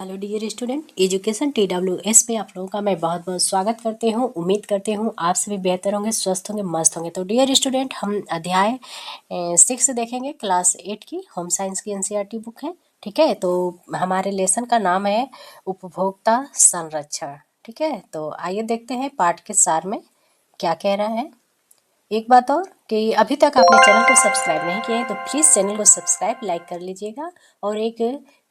Hello dear student, education TWS पे आप लोगों का मैं बहुत बहुत स्वागत करती हूँ। उम्मीद करती हूँ आप सभी बेहतर होंगे, स्वस्थ होंगे, मस्त होंगे। तो डियर स्टूडेंट, हम अध्याय 6 देखेंगे, क्लास 8 की होम साइंस की NCERT बुक है। ठीक है, तो हमारे लेसन का नाम है उपभोक्ता संरक्षण। ठीक है, तो आइए देखते हैं पाठ के सार में क्या कह रहा है। एक बात और कि अभी तक आपने चैनल को सब्सक्राइब नहीं किया है तो प्लीज़ चैनल को सब्सक्राइब लाइक कर लीजिएगा और एक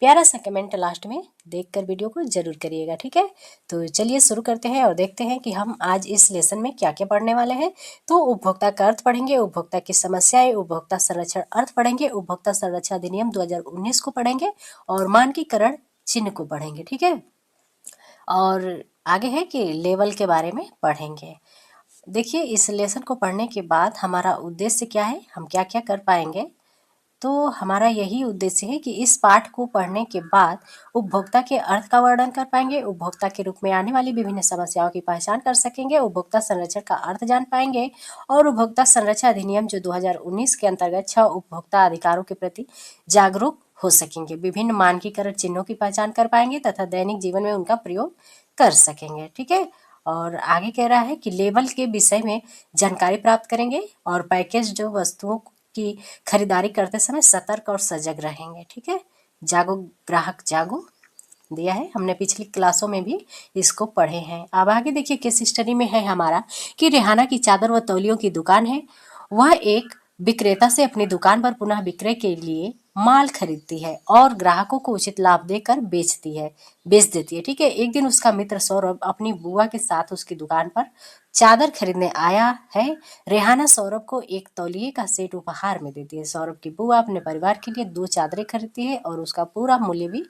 प्यारा सा कमेंट लास्ट में देखकर वीडियो को ज़रूर करिएगा। ठीक है, तो चलिए शुरू करते हैं और देखते हैं कि हम आज इस लेसन में क्या क्या पढ़ने वाले हैं। तो उपभोक्ता का अर्थ पढ़ेंगे, उपभोक्ता की समस्याएं, उपभोक्ता संरक्षण अर्थ पढ़ेंगे, उपभोक्ता संरक्षण अधिनियम 2019 को पढ़ेंगे और मानकीकरण चिन्ह को पढ़ेंगे। ठीक है, और आगे है कि लेवल के बारे में पढ़ेंगे। देखिए, इस लेसन को पढ़ने के बाद हमारा उद्देश्य क्या है, हम क्या क्या कर पाएंगे। तो हमारा यही उद्देश्य है कि इस पाठ को पढ़ने के बाद उपभोक्ता के अर्थ का वर्णन कर पाएंगे, उपभोक्ता के रूप में आने वाली विभिन्न समस्याओं की पहचान कर सकेंगे, उपभोक्ता संरक्षण का अर्थ जान पाएंगे और उपभोक्ता संरक्षण अधिनियम जो 2019 के अंतर्गत 6 उपभोक्ता अधिकारों के प्रति जागरूक हो सकेंगे, विभिन्न मानकीकरण चिन्हों की पहचान कर पाएंगे तथा दैनिक जीवन में उनका प्रयोग कर सकेंगे। ठीक है, और आगे कह रहा है कि लेबल के विषय में जानकारी प्राप्त करेंगे और पैकेज जो वस्तुओं की खरीदारी करते समय सतर्क और सजग रहेंगे। ठीक है, जागो ग्राहक जागो दिया है, हमने पिछली क्लासों में भी इसको पढ़े हैं। अब आगे देखिए, केस स्टडी में है हमारा कि रेहाना की चादर व तौलियों की दुकान है। वह एक विक्रेता से अपनी दुकान पर पुनः विक्रय के लिए माल खरीदती है और ग्राहकों को उचित लाभ देकर बेच देती है। ठीक है, एक दिन उसका मित्र सौरभ अपनी बुआ के साथ उसकी दुकान पर चादर खरीदने आया है। रेहाना सौरभ को एक तौलिए का सेट उपहार में देती है। सौरभ की बुआ अपने परिवार के लिए 2 चादरें खरीदती है और उसका पूरा मूल्य भी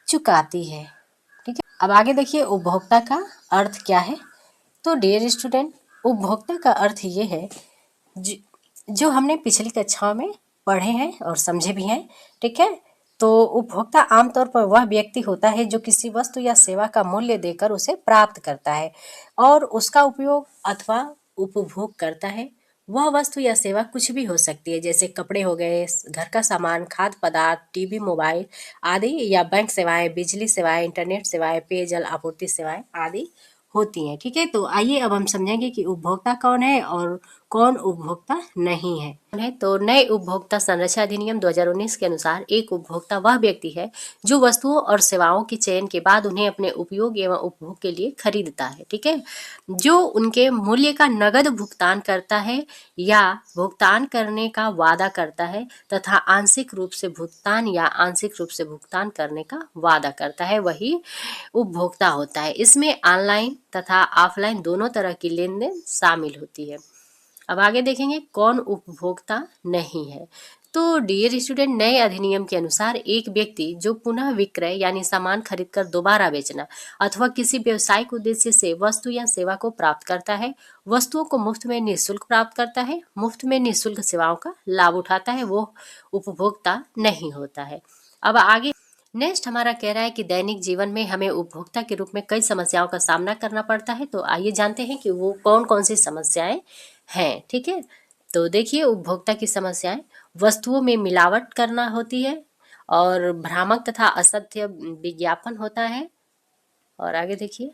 चुकाती है। ठीक है, अब आगे देखिए उपभोक्ता का अर्थ क्या है। तो डियर स्टूडेंट, उपभोक्ता का अर्थ ये है जो हमने पिछली कक्षाओं में पढ़े हैं और समझे भी हैं। ठीक है, तो उपभोक्ता आमतौर पर वह व्यक्ति होता है जो किसी वस्तु या सेवा का मूल्य देकर उसे प्राप्त करता है और उसका उपयोग अथवा उपभोग करता है। वह वस्तु या सेवा कुछ भी हो सकती है, जैसे कपड़े हो गए, घर का सामान, खाद्य पदार्थ, टीवी, मोबाइल आदि, या बैंक सेवाएं, बिजली सेवाएं, इंटरनेट सेवाएं, पेयजल आपूर्ति सेवाएं आदि होती हैं। ठीक है, तो आइए अब हम समझेंगे कि उपभोक्ता कौन है और कौन उपभोक्ता नहीं है। तो नए उपभोक्ता संरक्षण अधिनियम 2019 के अनुसार एक उपभोक्ता वह व्यक्ति है जो वस्तुओं और सेवाओं के चयन के बाद उन्हें अपने उपयोग एवं उपभोग के लिए खरीदता है। ठीक है, जो उनके मूल्य का नगद भुगतान करता है या भुगतान करने का वादा करता है तथा आंशिक रूप से भुगतान या आंशिक रूप से भुगतान करने का वादा करता है, वही उपभोक्ता होता है। इसमें ऑनलाइन तथा ऑफलाइन दोनों तरह की लेन देन शामिल होती है। अब आगे देखेंगे कौन उपभोक्ता नहीं है। तो डियर स्टूडेंट, नए अधिनियम के अनुसार एक व्यक्ति जो पुनः विक्रय यानी सामान खरीदकर दोबारा बेचना अथवा किसी व्यवसायिक उद्देश्य से वस्तु या सेवा को प्राप्त करता है, वस्तुओं को मुफ्त में निःशुल्क प्राप्त करता है, मुफ्त में निःशुल्क सेवाओं का लाभ उठाता है, वो उपभोक्ता नहीं होता है। अब आगे नेक्स्ट हमारा कह रहा है कि दैनिक जीवन में हमें उपभोक्ता के रूप में कई समस्याओं का सामना करना पड़ता है। तो आइए जानते हैं कि वो कौन कौन सी समस्याएं हैं। ठीक है, तो देखिए उपभोक्ता की समस्याएं वस्तुओं में मिलावट करना होती है और भ्रामक तथा असत्य विज्ञापन होता है। और आगे देखिए,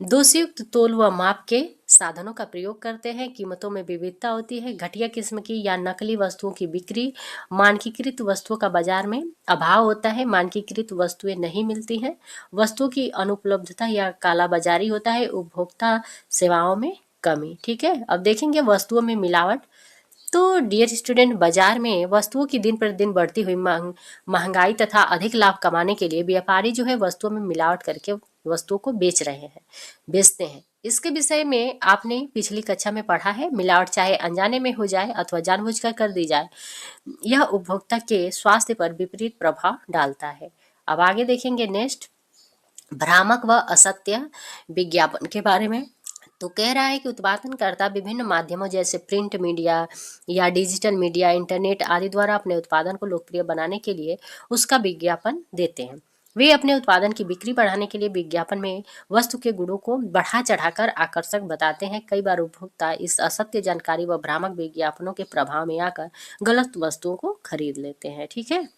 दोषयुक्त तोल व माप के साधनों का प्रयोग करते हैं, कीमतों में विविधता होती है, घटिया किस्म की या नकली वस्तुओं की बिक्री, मानकीकृत वस्तुओं का बाजार में अभाव होता है, मानकीकृत वस्तुएं नहीं मिलती हैं, वस्तुओं की अनुपलब्धता या कालाबाजारी होता है, उपभोक्ता सेवाओं में कमी। ठीक है, अब देखेंगे वस्तुओं में मिलावट। तो डियर स्टूडेंट, बाजार में वस्तुओं की दिन प्रतिदिन बढ़ती हुई महंगाई तथा अधिक लाभ कमाने के लिए व्यापारी जो है वस्तुओं में मिलावट करके वस्तुओं को बेचते हैं। इसके विषय में आपने पिछली कक्षा में पढ़ा है। मिलावट चाहे अनजाने में हो जाए अथवा जानबूझकर कर दी जाए, यह उपभोक्ता के स्वास्थ्य पर विपरीत प्रभाव डालता है। अब आगे देखेंगे नेक्स्ट, भ्रामक व असत्य विज्ञापन के बारे में। तो कह रहा है कि उत्पादनकर्ता विभिन्न माध्यमों जैसे प्रिंट मीडिया या डिजिटल मीडिया, इंटरनेट आदि द्वारा अपने उत्पादन को लोकप्रिय बनाने के लिए उसका विज्ञापन देते हैं। वे अपने उत्पादन की बिक्री बढ़ाने के लिए विज्ञापन में वस्तु के गुणों को बढ़ा चढ़ाकर आकर्षक बताते हैं। कई बार उपभोक्ता इस असत्य जानकारी व भ्रामक विज्ञापनों के प्रभाव में आकर गलत वस्तुओं को खरीद लेते हैं। ठीक है,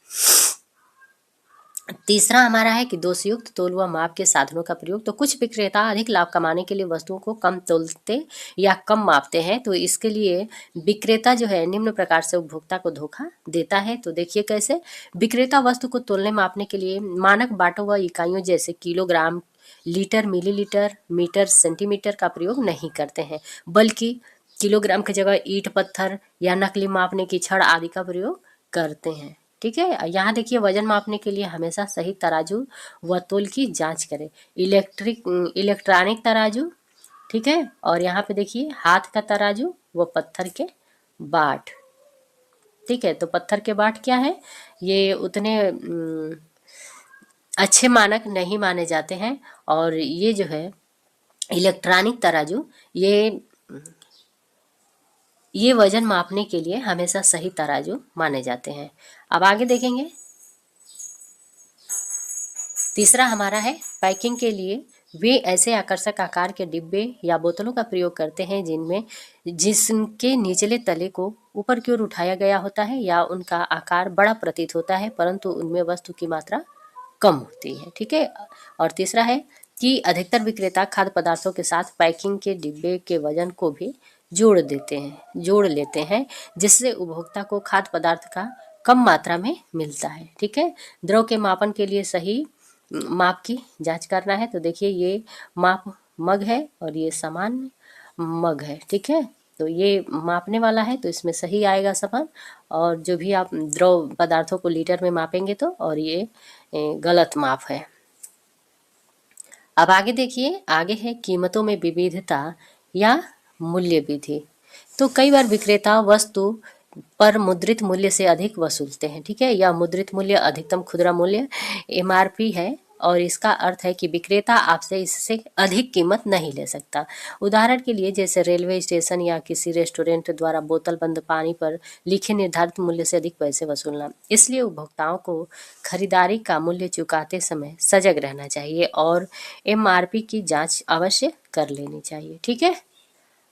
तीसरा हमारा है कि दोषयुक्त तोल व माप के साधनों का प्रयोग। तो कुछ विक्रेता अधिक लाभ कमाने के लिए वस्तुओं को कम तोलते या कम मापते हैं। तो इसके लिए विक्रेता जो है निम्न प्रकार से उपभोक्ता को धोखा देता है। तो देखिए कैसे। विक्रेता वस्तु को तोलने मापने के लिए मानक बाटों व इकाइयों जैसे kilogram, litre, millilitre, metre, centimetre का प्रयोग नहीं करते हैं, बल्कि किलोग्राम की जगह ईंट, पत्थर या नकली मापने की छड़ आदि का प्रयोग करते हैं। ठीक है। यहाँ देखिए, वजन मापने के लिए हमेशा सही तराजू व तोल की जांच करें। इलेक्ट्रॉनिक तराजू, ठीक है। और यहाँ पे देखिए हाथ का तराजू व पत्थर के बाट, ठीक है। तो पत्थर के बाट क्या है, ये उतने अच्छे मानक नहीं माने जाते हैं। और ये जो है इलेक्ट्रॉनिक तराजू, ये वजन मापने के लिए हमेशा सही तराजू माने जाते हैं। अब आगे देखेंगे। तीसरा हमारा है पैकिंग के लिए वे ऐसे आकर्षक आकार के डिब्बे या बोतलों का प्रयोग करते हैं जिनके निचले तले को ऊपर की ओर उठाया गया होता है या उनका आकार बड़ा प्रतीत होता है, परंतु उनमें वस्तु की मात्रा कम होती है। ठीक है। और तीसरा है कि अधिकतर विक्रेता खाद्य पदार्थों के साथ पैकिंग के डिब्बे के वजन को भी जोड़ लेते हैं, जिससे उपभोक्ता को खाद्य पदार्थ का कम मात्रा में मिलता है। ठीक है। द्रव के मापन के लिए सही माप की जांच करना है। तो देखिए, ये माप मग है और ये सामान्य मग है। ठीक है। तो ये मापने वाला है, तो इसमें सही आएगा सामान। और जो भी आप द्रव पदार्थों को लीटर में मापेंगे तो, और ये गलत माप है। अब आगे देखिए, आगे है कीमतों में विविधता या मूल्य विधि। तो कई बार विक्रेता वस्तु पर मुद्रित मूल्य से अधिक वसूलते हैं। ठीक है। या मुद्रित मूल्य अधिकतम खुदरा मूल्य MRP है, और इसका अर्थ है कि विक्रेता आपसे इससे अधिक कीमत नहीं ले सकता। उदाहरण के लिए, जैसे रेलवे स्टेशन या किसी रेस्टोरेंट द्वारा बोतल बंद पानी पर लिखे निर्धारित मूल्य से अधिक पैसे वसूलना। इसलिए उपभोक्ताओं को खरीदारी का मूल्य चुकाते समय सजग रहना चाहिए और MRP की जांच अवश्य कर लेनी चाहिए। ठीक है।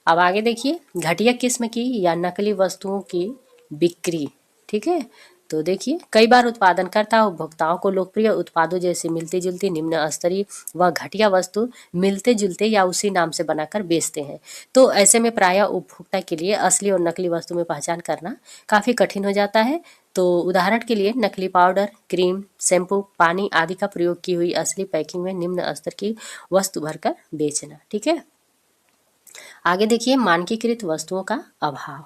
अब आगे देखिए, घटिया किस्म की या नकली वस्तुओं की बिक्री। ठीक है। तो देखिए, कई बार उत्पादनकर्ता उपभोक्ताओं को लोकप्रिय उत्पादों जैसे मिलती जुलती, निम्न स्तरीय व घटिया वस्तु मिलते जुलते या उसी नाम से बनाकर बेचते हैं। तो ऐसे में प्रायः उपभोक्ता के लिए असली और नकली वस्तु में पहचान करना काफ़ी कठिन हो जाता है। तो उदाहरण के लिए, नकली पाउडर, क्रीम, शैम्पू, पानी आदि का प्रयोग की हुई असली पैकिंग में निम्न स्तर की वस्तु भरकर बेचना। ठीक है। आगे देखिए, मानकीकृत वस्तुओं का अभाव।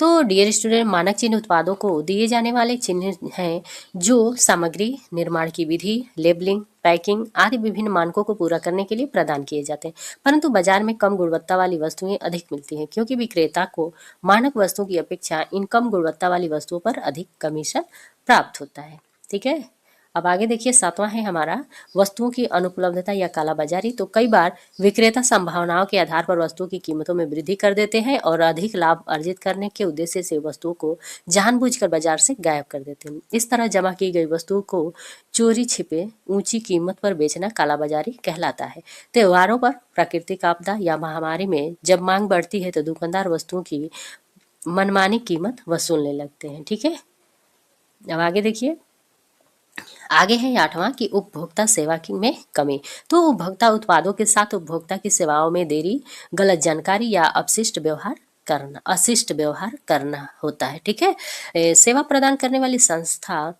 तो डियर स्टूडेंट, मानक चिन्ह उत्पादों को दिए जाने वाले चिन्ह हैं जो सामग्री, निर्माण की विधि, लेबलिंग, पैकिंग आदि विभिन्न मानकों को पूरा करने के लिए प्रदान किए जाते हैं। परंतु बाजार में कम गुणवत्ता वाली वस्तुएं अधिक मिलती हैं, क्योंकि विक्रेता को मानक वस्तुओं की अपेक्षा इन कम गुणवत्ता वाली वस्तुओं पर अधिक कमीशन प्राप्त होता है। ठीक है। अब आगे देखिए, सातवां है हमारा वस्तुओं की अनुपलब्धता या कालाबाजारी। तो कई बार विक्रेता संभावनाओं के आधार पर वस्तुओं की कीमतों में वृद्धि कर देते हैं और अधिक लाभ अर्जित करने के उद्देश्य से वस्तुओं को जानबूझकर बाजार से गायब कर देते हैं। इस तरह जमा की गई वस्तुओं को चोरी छिपे ऊंची कीमत पर बेचना कालाबाजारी कहलाता है। त्योहारों पर, प्राकृतिक आपदा या महामारी में जब मांग बढ़ती है तो दुकानदार वस्तुओं की मनमानी कीमत वसूलने लगते हैं। ठीक है। अब आगे देखिए, आगे है आठवां कि उपभोक्ता सेवा में कमी। तो उपभोक्ता उत्पादों के साथ उपभोक्ता की सेवाओं में देरी, गलत जानकारी या अशिष्ट व्यवहार करना होता है। ठीक है। सेवा प्रदान करने वाली संस्था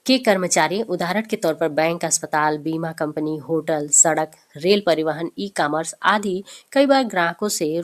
के कर्मचारी, उदाहरण के तौर पर बैंक, अस्पताल, बीमा कंपनी, होटल, सड़क, रेल परिवहन, ई-कॉमर्स आदि, कई बार ग्राहकों से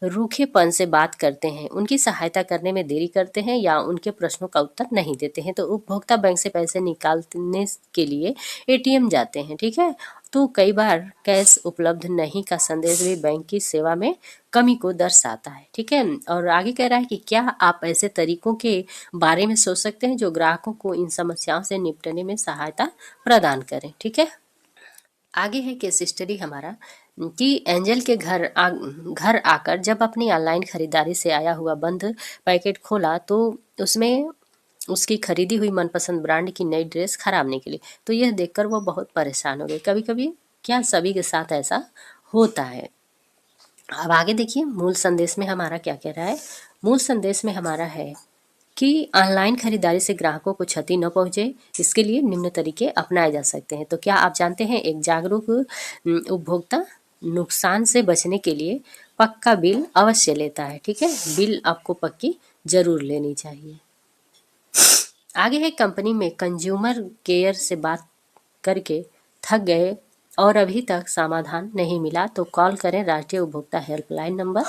रूखेपन से बात करते हैं, उनकी सहायता करने में देरी करते हैं या उनके प्रश्नों का उत्तर नहीं देते हैं। तो उपभोक्ता बैंक से पैसे निकालने के लिए ATM जाते हैं। ठीक है। तो कई बार कैश उपलब्ध नहीं का संदेश भी बैंक की सेवा में कमी को दर्शाता है। ठीक है। और आगे कह रहा है कि क्या आप ऐसे तरीकों के बारे में सोच सकते हैं जो ग्राहकों को इन समस्याओं से निपटने में सहायता प्रदान करें। ठीक है। आगे है केस स्टडी हमारा कि एंजल के घर आकर जब अपनी ऑनलाइन खरीदारी से आया हुआ बंद पैकेट खोला तो उसमें उसकी खरीदी हुई मनपसंद ब्रांड की नई ड्रेस खराब निकली। तो यह देखकर वो बहुत परेशान हो गई। कभी कभी क्या सभी के साथ ऐसा होता है। अब आगे देखिए, मूल संदेश में हमारा क्या कह रहा है। मूल संदेश में हमारा है कि ऑनलाइन खरीदारी से ग्राहकों को क्षति न पहुंचे, इसके लिए निम्न तरीके अपनाए जा सकते हैं। तो क्या आप जानते हैं, एक जागरूक उपभोक्ता नुकसान से बचने के लिए पक्का बिल अवश्य लेता है। ठीक है, बिल आपको पक्की जरूर लेनी चाहिए। आगे है, कंपनी में कंज्यूमर केयर से बात करके थक गए और अभी तक समाधान नहीं मिला तो कॉल करें राष्ट्रीय उपभोक्ता हेल्पलाइन नंबर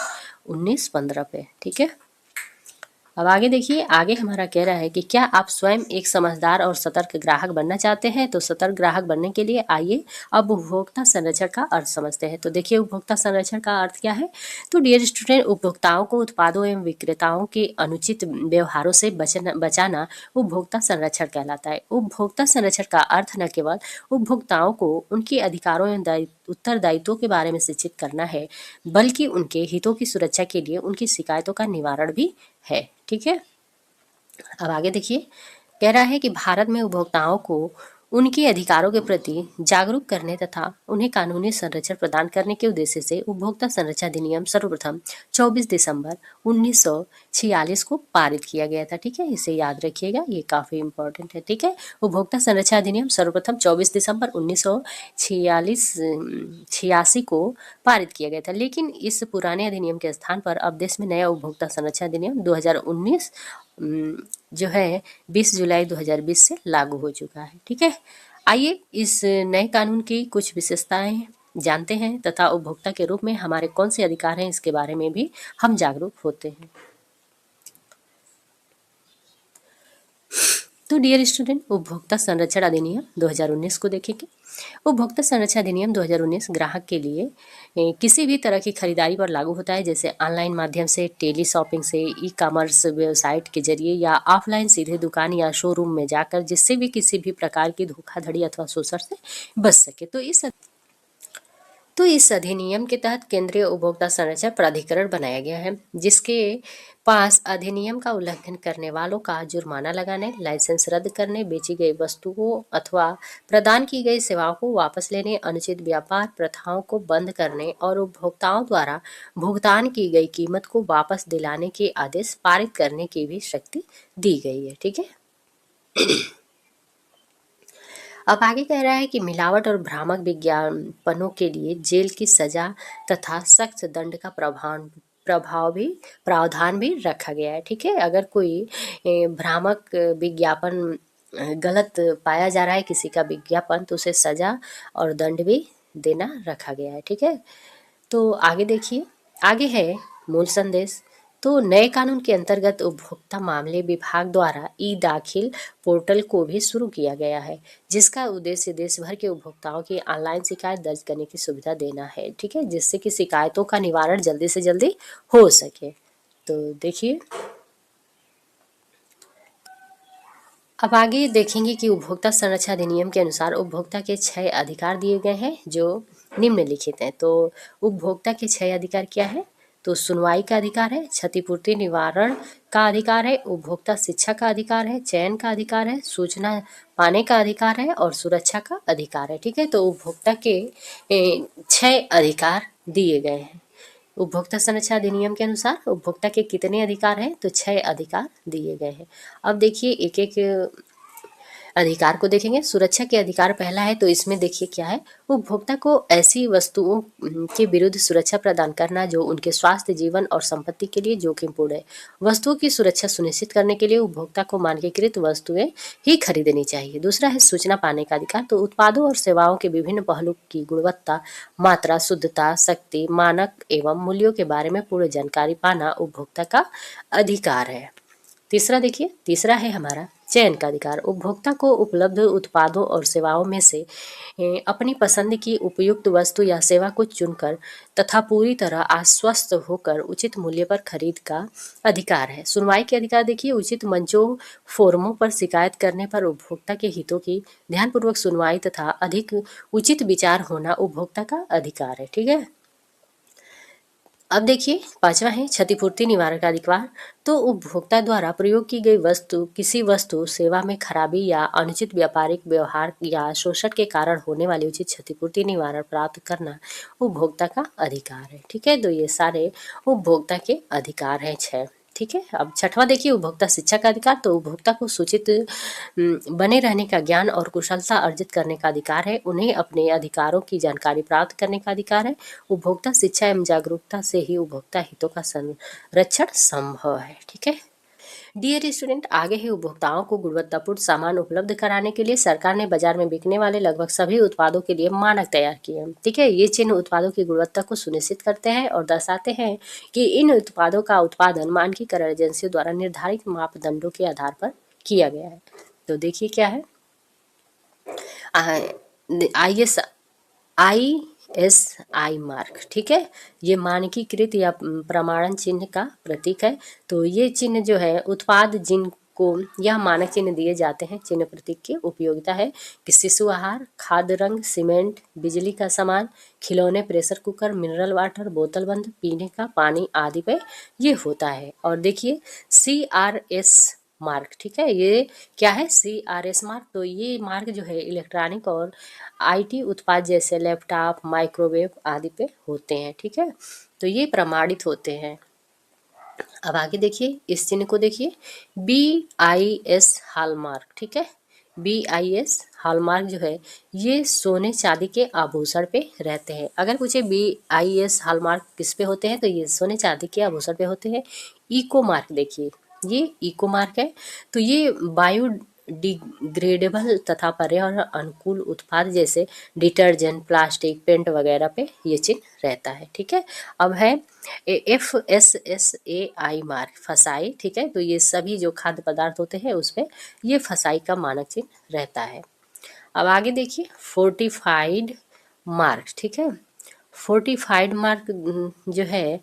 1915 पे। ठीक है, अब आगे देखिए, आगे हमारा कह रहा है कि क्या आप स्वयं एक समझदार और सतर्क ग्राहक बनना चाहते हैं। तो सतर्क ग्राहक बनने के लिए आइए अब उपभोक्ता संरक्षण का अर्थ समझते हैं। तो देखिए, उपभोक्ता संरक्षण का अर्थ क्या है। तो डियर स्टूडेंट, उपभोक्ताओं को उत्पादों एवं विक्रेताओं के अनुचित व्यवहारों से बचाना उपभोक्ता संरक्षण कहलाता है। उपभोक्ता संरक्षण का अर्थ न केवल उपभोक्ताओं को उनके अधिकारों एवं उत्तरदायित्वों के बारे में शिक्षित करना है, बल्कि उनके हितों की सुरक्षा के लिए उनकी शिकायतों का निवारण भी है। ठीक है, अब आगे देखिए, कह रहा है कि भारत में उपभोक्ताओं को उनके अधिकारों के प्रति जागरूक करने तथा उन्हें कानूनी संरक्षण प्रदान करने के उद्देश्य से उपभोक्ता संरक्षण अधिनियम सर्वप्रथम 24 दिसंबर 1946 को पारित किया गया था। ठीक है, इसे याद रखिएगा, ये काफी इंपॉर्टेंट है। ठीक है, उपभोक्ता संरक्षण अधिनियम सर्वप्रथम 24 दिसंबर 1986 को पारित किया गया था। लेकिन इस पुराने अधिनियम के स्थान पर अब देश में नया उपभोक्ता संरक्षण अधिनियम 2019 जो है 20 जुलाई 2020 से लागू हो चुका है। ठीक है, आइए इस नए कानून की कुछ विशेषताएं जानते हैं तथा उपभोक्ता के रूप में हमारे कौन से अधिकार हैं, इसके बारे में भी हम जागरूक होते हैं। तो डियर स्टूडेंट, उपभोक्ता संरक्षण अधिनियम 2019 को देखेंगे। उपभोक्ता संरक्षण अधिनियम 2019 ग्राहक के लिए किसी भी तरह की खरीदारी पर लागू होता है, जैसे ऑनलाइन माध्यम से, टेली शॉपिंग से, ई कॉमर्स वेबसाइट के जरिए या ऑफलाइन सीधे दुकान या शोरूम में जाकर, जिससे भी किसी भी प्रकार की धोखाधड़ी अथवा शोषण से बच सके। तो इस अधिनियम के तहत केंद्रीय उपभोक्ता संरक्षण प्राधिकरण बनाया गया है, जिसके पास अधिनियम का उल्लंघन करने वालों का जुर्माना लगाने, लाइसेंस रद्द करने, बेची गई वस्तुओं अथवा प्रदान की गई सेवाओं को वापस लेने, अनुचित व्यापार प्रथाओं को बंद करने और उपभोक्ताओं द्वारा भुगतान की गई कीमत को वापस दिलाने के आदेश पारित करने की भी शक्ति दी गई है। ठीक है, अब आगे कह रहा है कि मिलावट और भ्रामक विज्ञापनों के लिए जेल की सजा तथा सख्त दंड का प्रावधान भी रखा गया है। ठीक है, अगर कोई भ्रामक विज्ञापन गलत पाया जा रहा है किसी का विज्ञापन, तो उसे सजा और दंड भी देना रखा गया है। ठीक है, तो आगे देखिए, आगे है मूल संदेश। तो नए कानून के अंतर्गत उपभोक्ता मामले विभाग द्वारा ई दाखिल पोर्टल को भी शुरू किया गया है, जिसका उद्देश्य देश भर के उपभोक्ताओं की ऑनलाइन शिकायत दर्ज करने की सुविधा देना है। ठीक है, जिससे कि शिकायतों का निवारण जल्दी से जल्दी हो सके। तो देखिए, अब आगे देखेंगे कि उपभोक्ता संरक्षण अधिनियम के अनुसार उपभोक्ता के 6 अधिकार दिए गए हैं, जो निम्नलिखित हैं। तो उपभोक्ता के 6 अधिकार क्या है। तो सुनवाई का अधिकार है, क्षतिपूर्ति निवारण का अधिकार है, उपभोक्ता शिक्षा का अधिकार है, चयन का अधिकार है, सूचना पाने का अधिकार है और सुरक्षा का अधिकार है। ठीक है, तो उपभोक्ता के 6 अधिकार दिए गए हैं। उपभोक्ता संरक्षण अधिनियम के अनुसार उपभोक्ता के कितने अधिकार हैं। तो 6 अधिकार दिए गए हैं। अब देखिए, एक एक अधिकार को देखेंगे। सुरक्षा के अधिकार पहला है, तो इसमें देखिए क्या है। उपभोक्ता को ऐसी वस्तुओं के विरुद्ध सुरक्षा प्रदान करना जो उनके स्वास्थ्य, जीवन और संपत्ति के लिए जोखिमपूर्ण है। वस्तुओं की सुरक्षा सुनिश्चित करने के लिए उपभोक्ता को मानकीकृत वस्तुएं ही खरीदनी चाहिए। दूसरा है सूचना पाने का अधिकार। तो उत्पादों और सेवाओं के विभिन्न पहलू की गुणवत्ता, मात्रा, शुद्धता, शक्ति, मानक एवं मूल्यों के बारे में पूर्ण जानकारी पाना उपभोक्ता का अधिकार है। तीसरा देखिए, तीसरा है हमारा चयन का अधिकार। उपभोक्ता को उपलब्ध उत्पादों और सेवाओं में से अपनी पसंद की उपयुक्त वस्तु या सेवा को चुनकर तथा पूरी तरह आश्वस्त होकर उचित मूल्य पर खरीद का अधिकार है। सुनवाई के अधिकार देखिए, उचित मंचों, फोरमों पर शिकायत करने पर उपभोक्ता के हितों की ध्यानपूर्वक सुनवाई तथा अधिक उचित विचार होना उपभोक्ता का अधिकार है। ठीक है, अब देखिए पांचवा है क्षतिपूर्ति निवारण का अधिकार। तो उपभोक्ता द्वारा प्रयोग की गई वस्तु, किसी वस्तु सेवा में खराबी या अनुचित व्यापारिक व्यवहार या शोषण के कारण होने वाली उचित क्षतिपूर्ति निवारण प्राप्त करना उपभोक्ता का अधिकार है। ठीक है, तो ये सारे उपभोक्ता के अधिकार हैं 6। ठीक है। अब छठवां देखिए, उपभोक्ता शिक्षा का अधिकार। तो उपभोक्ता को सूचित बने रहने का ज्ञान और कुशलता अर्जित करने का अधिकार है। उन्हें अपने अधिकारों की जानकारी प्राप्त करने का अधिकार है। उपभोक्ता शिक्षा एवं जागरूकता से ही उपभोक्ता हितों का संरक्षण संभव है। ठीक है। डियर स्टूडेंट, आगे है उपभोक्ताओं को गुणवत्तापूर्ण सामान उपलब्ध कराने के लिए सरकार ने बाजार में बिकने वाले लगभग सभी उत्पादों के लिए मानक तैयार किए हैं। ठीक है। ये चिन्ह उत्पादों की गुणवत्ता को सुनिश्चित करते हैं और दर्शाते हैं कि इन उत्पादों का उत्पादन मानकीकरण एजेंसियों द्वारा निर्धारित मापदंडों के आधार पर किया गया है। तो देखिए क्या है, ISI मार्क। ठीक है। ये मानकीकृत या प्रमाणन चिन्ह का प्रतीक है। तो ये चिन्ह जो है, उत्पाद जिनको यह मानक चिन्ह दिए जाते हैं, चिन्ह प्रतीक की उपयोगिता है कि शिशु आहार, खाद्य रंग, सीमेंट, बिजली का सामान, खिलौने, प्रेशर कुकर, मिनरल वाटर, बोतल बंद पीने का पानी आदि पे ये होता है। और देखिए CRS मार्क। ठीक है। ये क्या है, CRS मार्क। तो ये मार्क जो है इलेक्ट्रॉनिक और IT उत्पाद जैसे लैपटॉप, माइक्रोवेव आदि पे होते हैं। ठीक है। तो ये प्रमाणित होते हैं। अब आगे देखिए, इस चिन्ह को देखिए, BIS हॉलमार्क। ठीक है। BIS हॉलमार्क जो है, ये सोने चांदी के आभूषण पे रहते हैं। अगर पूछे BIS हॉलमार्क किस पे होते हैं, तो ये सोने चांदी के आभूषण पे होते हैं। इको मार्क देखिए, ये इको मार्क है। तो ये बायोडिग्रेडेबल तथा पर्यावरण अनुकूल उत्पाद जैसे डिटर्जेंट, प्लास्टिक, पेंट वगैरह पे ये चिन्ह रहता है। ठीक है। अब है FSSAI मार्क, फसाई। ठीक है। तो ये सभी जो खाद्य पदार्थ होते हैं उस पे ये फसाई का मानक चिन्ह रहता है। अब आगे देखिए, फोर्टिफाइड मार्क। ठीक है। फोर्टिफाइड मार्क जो है,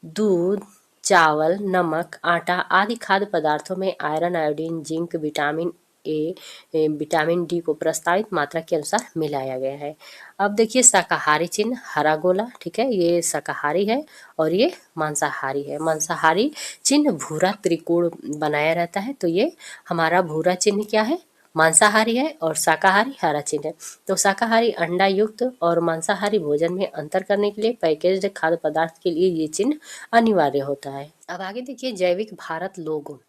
दूध, चावल, नमक, आटा आदि खाद्य पदार्थों में iron, iodine, zinc, vitamin A, vitamin D को प्रस्तावित मात्रा के अनुसार मिलाया गया है। अब देखिए शाकाहारी चिन्ह, हरा गोला। ठीक है। ये शाकाहारी है और ये मांसाहारी है। मांसाहारी चिन्ह भूरा त्रिकोण बनाया रहता है। तो ये हमारा भूरा चिन्ह क्या है, मांसाहारी है, और शाकाहारी हरा चिन्ह है। तो शाकाहारी अंडा युक्त और मांसाहारी भोजन में अंतर करने के लिए पैकेज्ड खाद्य पदार्थ के लिए ये चिन्ह अनिवार्य होता है। अब आगे देखिए, जैविक भारत लोगो।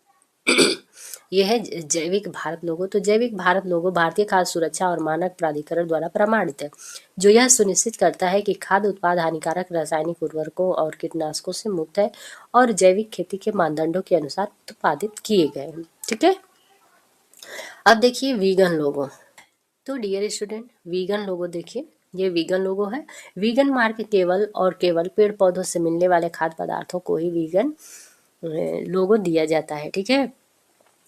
यह है जैविक भारत लोगो। तो जैविक भारत लोगो भारतीय खाद्य सुरक्षा और मानक प्राधिकरण द्वारा प्रमाणित है, जो यह सुनिश्चित करता है कि खाद्य उत्पाद हानिकारक रासायनिक उर्वरकों और कीटनाशकों से मुक्त है और जैविक खेती के मानदंडों के अनुसार उत्पादित किए गए हैं। ठीक है। अब देखिए वीगन लोगो। तो डियर स्टूडेंट, वीगन लोगो देखिए, ये वीगन लोगो है। वीगन मार्क केवल और केवल पेड़ पौधों से मिलने वाले खाद्य पदार्थों को ही वीगन लोगो दिया जाता है। ठीक है।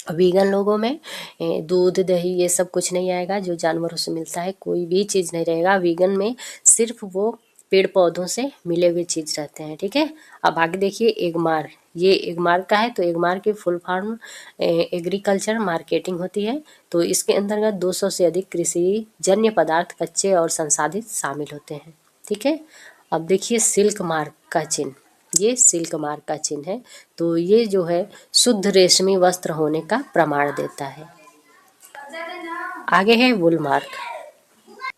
वीगन लोगों में दूध, दही ये सब कुछ नहीं आएगा जो जानवरों से मिलता है, कोई भी चीज़ नहीं रहेगा वीगन में। सिर्फ वो पेड़ पौधों से मिले हुए चीज़ रहते हैं। ठीक है। अब आगे देखिए, एगमार। ये एगमार का है। तो एगमार की फुल फॉर्म एग्रीकल्चर मार्केटिंग होती है। तो इसके अंतर्गत 200 से अधिक कृषि जन्य पदार्थ कच्चे और संसाधित शामिल होते हैं। ठीक है। अब देखिए सिल्क मार्क का चिन्ह, ये सिल्क मार्क का चिन्ह है। तो ये जो है शुद्ध रेशमी वस्त्र होने का प्रमाण देता है। आगे है वुल मार्क।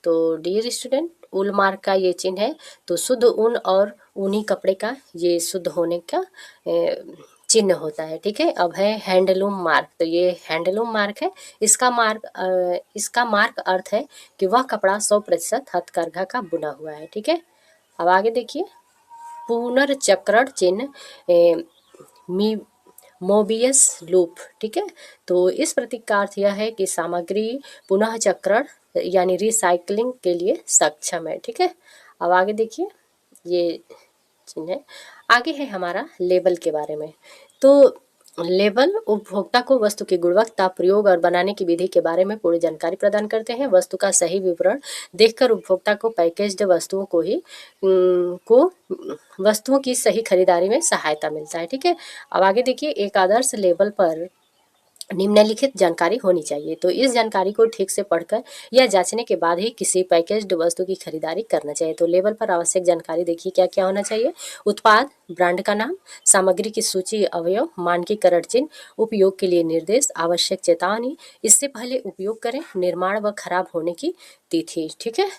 तो डियर स्टूडेंट, वुल मार्क का ये चिन्ह है। तो शुद्ध ऊन और ऊनी कपड़े का ये शुद्ध होने का चिन्ह होता है। ठीक है। अब है हैंडलूम मार्क। तो ये हैंडलूम मार्क है। इसका मार्क अर्थ है कि वह कपड़ा 100% हथकरघा का बुना हुआ है। ठीक है। अब आगे देखिए, पुनर्चक्रण चिन्ह मोबियस लूप। ठीक है। तो इस प्रतीक का अर्थ यह है कि सामग्री पुनः चक्रण यानी रिसाइकलिंग के लिए सक्षम है। ठीक है। अब आगे देखिए, ये चिन्ह है। आगे है हमारा लेबल के बारे में। तो लेबल उपभोक्ता को वस्तु की गुणवत्ता, प्रयोग और बनाने की विधि के बारे में पूरी जानकारी प्रदान करते हैं। वस्तु का सही विवरण देखकर उपभोक्ता को पैकेज्ड वस्तुओं की सही खरीदारी में सहायता मिलता है। ठीक है। अब आगे देखिए, एक आदर्श लेबल पर निम्नलिखित जानकारी होनी चाहिए। तो इस जानकारी को ठीक से पढ़कर या जांचने के बाद ही किसी पैकेज्ड वस्तु की खरीदारी करना चाहिए। तो लेबल पर आवश्यक जानकारी देखिए क्या क्या होना चाहिए। उत्पाद, ब्रांड का नाम, सामग्री की सूची, अवयव, मानकीकरण चिन्ह, उपयोग के लिए निर्देश, आवश्यक चेतावनी, इससे पहले उपयोग करें, निर्माण व खराब होने की तिथि। ठीक है।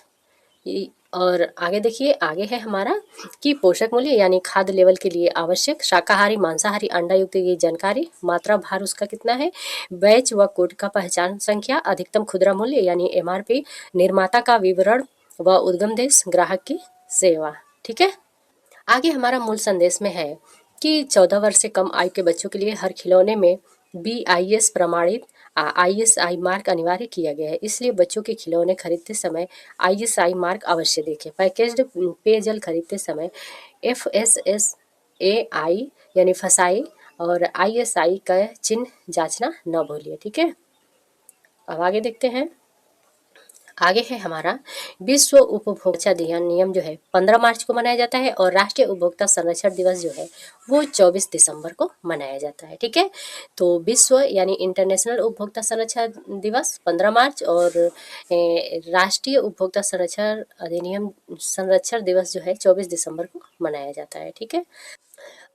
और आगे देखिए, आगे है हमारा कि पोषक मूल्य यानी खाद्य लेवल के लिए आवश्यक शाकाहारी मांसाहारी अंडा युक्त की जानकारी, मात्रा भार उसका कितना है, बैच व कोड का पहचान संख्या, अधिकतम खुदरा मूल्य यानी एमआरपी, निर्माता का विवरण व उद्गम देश, ग्राहक की सेवा। ठीक है। आगे हमारा मूल संदेश में है कि 14 वर्ष से कम आयु के बच्चों के लिए हर खिलौने में BIS प्रमाणित ISI मार्क अनिवार्य किया गया है, इसलिए बच्चों के खिलौने खरीदते समय ISI मार्क अवश्य देखें। पैकेज्ड पेयजल खरीदते समय FSSAI यानी फसाई और ISI का चिन्ह जांचना न भूलिए। ठीक है। अब आगे देखते हैं। आगे है हमारा विश्व उपभोक्ता नियम जो है 15 मार्च को मनाया जाता है और राष्ट्रीय उपभोक्ता संरक्षण दिवस जो है वो 24 दिसंबर को मनाया जाता है। ठीक है। तो विश्व यानी इंटरनेशनल उपभोक्ता संरक्षण दिवस 15 मार्च और राष्ट्रीय उपभोक्ता संरक्षण अधिनियम संरक्षण दिवस जो है 24 दिसंबर को मनाया जाता है। ठीक है।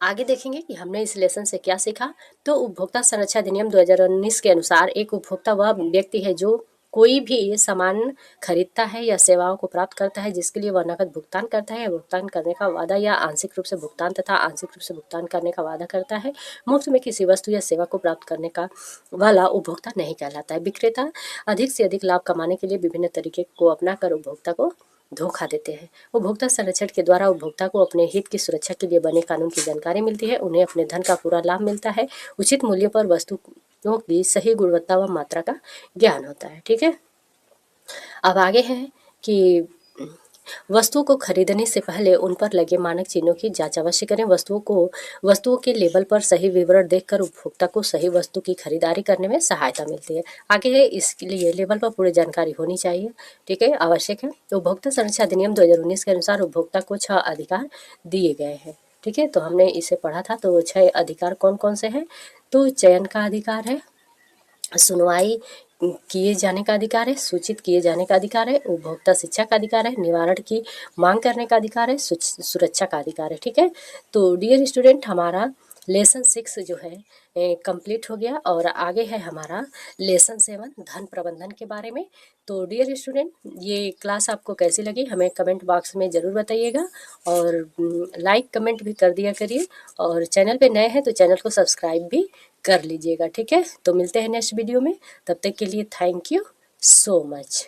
आगे देखेंगे कि हमने इस लेसन से क्या सीखा। तो उपभोक्ता संरक्षण अधिनियम 2019 के अनुसार एक उपभोक्ता वह व्यक्ति है जो कोई भी सामान खरीदता है या सेवाओं को प्राप्त करता है जिसके लिए वह नकद भुगतान करता है या भुगतान करने का वादा या आंशिक रूप से भुगतान तथा आंशिक रूप से भुगतान करने का वादा करता है, मुफ्त में किसी वस्तु या सेवा को प्राप्त करने का वाला उपभोक्ता नहीं कहलाता है। विक्रेता अधिक से अधिक लाभ कमाने के लिए विभिन्न तरीके को अपनाकर उपभोक्ता को धोखा देते हैं। उपभोक्ता संरक्षण के द्वारा उपभोक्ता को अपने हित की सुरक्षा के लिए बने कानून की जानकारी मिलती है, उन्हें अपने धन का पूरा लाभ मिलता है, उचित मूल्य पर वस्तुओं की सही गुणवत्ता व मात्रा का ज्ञान होता है। ठीक है। अब आगे है कि वस्तुओं को खरीदने से पहले उन पर लगे मानक चिन्हों की जांच अवश्य करें। वस्तुओं के लेबल पर सही विवरण देखकर उपभोक्ता को सही वस्तु की खरीदारी करने में सहायता मिलती है। आगे है इसके लिए लेबल पर पूरी जानकारी होनी चाहिए। ठीक है, आवश्यक है। उपभोक्ता संरक्षण अधिनियम 2019 के अनुसार उपभोक्ता को 6 अधिकार दिए गए हैं। ठीक है, तो हमने इसे पढ़ा था। तो 6 अधिकार कौन कौन से हैं। तो चयन का अधिकार है, सुनवाई किए जाने का अधिकार है, सूचित किए जाने का अधिकार है, उपभोक्ता शिक्षा का अधिकार है, निवारण की मांग करने का अधिकार है, सुरक्षा का अधिकार है। ठीक है। तो डियर स्टूडेंट, हमारा लेसन 6 जो है कंप्लीट हो गया और आगे है हमारा लेसन 7 धन प्रबंधन के बारे में। तो डियर स्टूडेंट, ये क्लास आपको कैसी लगी हमें कमेंट बॉक्स में ज़रूर बताइएगा और लाइक कमेंट भी कर दिया करिए और चैनल पे नए हैं तो चैनल को सब्सक्राइब भी कर लीजिएगा। ठीक है, तो मिलते हैं नेक्स्ट वीडियो में। तब तक के लिए थैंक यू सो मच।